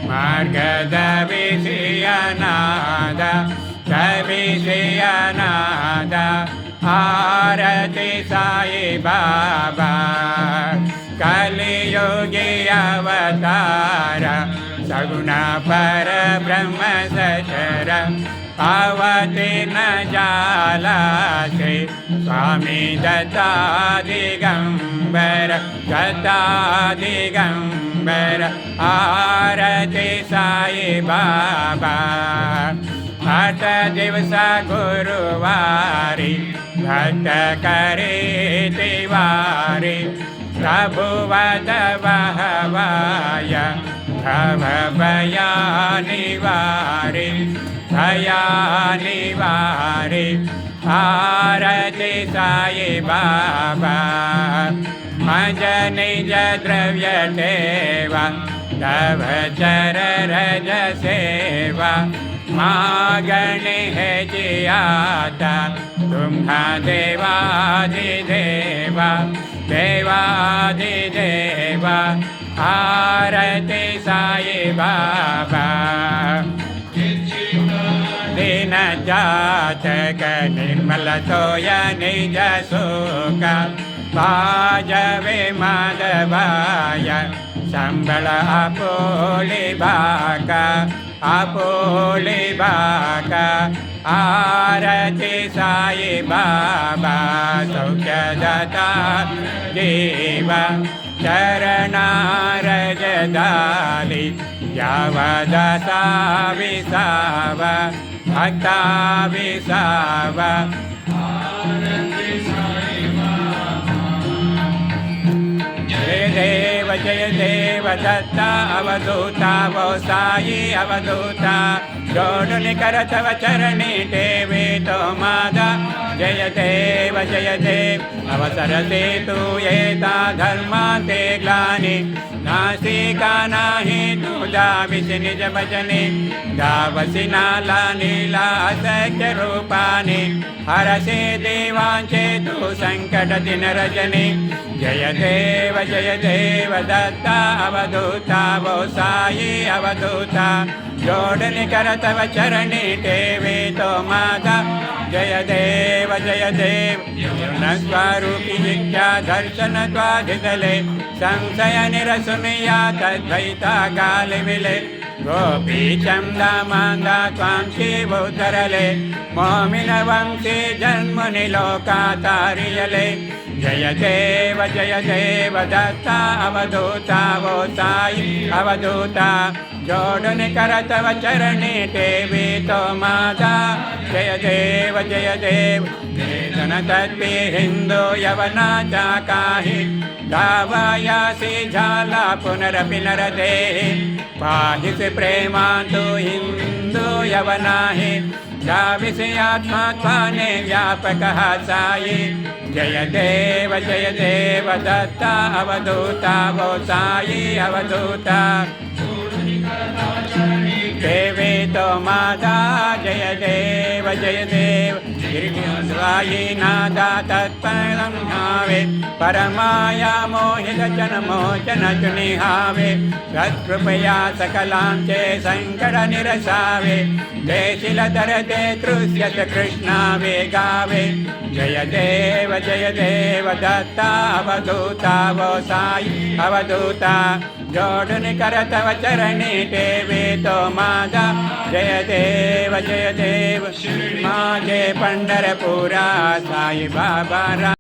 ಮಾರ್ಗದ ವಿಷಯನಾದ ವಿಷಯನಾದ ಆರತಿ ಸಾಯಿ ಬಾಬಾ ಕಲಿಯೋಗಿ ಅವತಾರ ಸಗುಣ ಪರ ಬ್ರಹ್ಮ ಸಚರ ಅವತೀರ್ಣ ಜಾಲ ಶ್ರೀ ಸ್ವಾಮಿ ದತ್ತಾ ದಿಗಂಬರ ದತ್ತಾ ದಿಗಂಬರ ಆರತಿ ಸಾಯಿ ಬಾಬಾ 8 ದಿವಸ ಗುರುವಾರಿ ಭಕ್ತ ಕರೀತಿವಾರಿ ಪ್ರಭುವದ ವಹವಾಯ ಭವ ಭಯ ನಿವಾರಿ ಭಯ ನಿವಾರಿ ಆರತಿ ಸಾಯಿ ಬಾಬಾ ಮಜ ನಿಜ ದ್ರವ್ಯ ದೇವ तव चर रज सेवा मागणे है जियाता तुम्हा देवादिदेवा देवादिदेवा आरती साई बाबा दीन जातक निर्मल तोय निज सुख भाजवे माधवाय संबल अपोली बाका आरती साई बाबा सौख्यदाता देवा चरणारज दाली यावदसा विसाव भक्ता विसाव जय देव दत्ता अवधूता वो साई अवधूता जोड़ने कर तव चरणी देवे तो मादा जय देव अवसर से तू येता धर्मा ते ग्लानि नासिका नाही तुझा विष निज भजने गावसी नाला नीला असख्य रूपाने हरसे देवांचे तू संकट दिन रजनी जय देव दत्ता अवधूता वो साई अवधूता जोड़ने कर तव चरणी देवे तो माता जय देव न स्वरूपी शिक्षा दर्शन द्वाधितले संशय निरसुनिया तद्वैता काल मिले गोपी चंदा मांदा त्वां शिवोत्तरले मोमिन वंशी जन्मुनि लोका तारियले जय देव दत्ता अवधूता वो साई अवधूता जोड़ने कर तव चरणी देवी तो माता जय देव वेदन तत्वे हिंदू यवना चाकाहि दावायासी झाला पुनरपि नरदे पाहि से प्रेमांतु हिंदू यवनाहि जाविसे आत्मा त्वाने व्यापक साई जय देव दत्ता अवधूता वो साई अवधूता देवे तो माता जय देव गिरिसाई नादा तत्परं हावे परमाया मोहित जन मोचन चुनिहावे सत्कृपया सकलांचे संकट निरसावे देशिल दरदे तृष्यत कृष्णावे गावे जय देव दत्ता अवधूता वो साई अवधूता जोड़ने कर तव चरणी देवे तो माता जय देव माजे पंढरपुरा साई बाबा।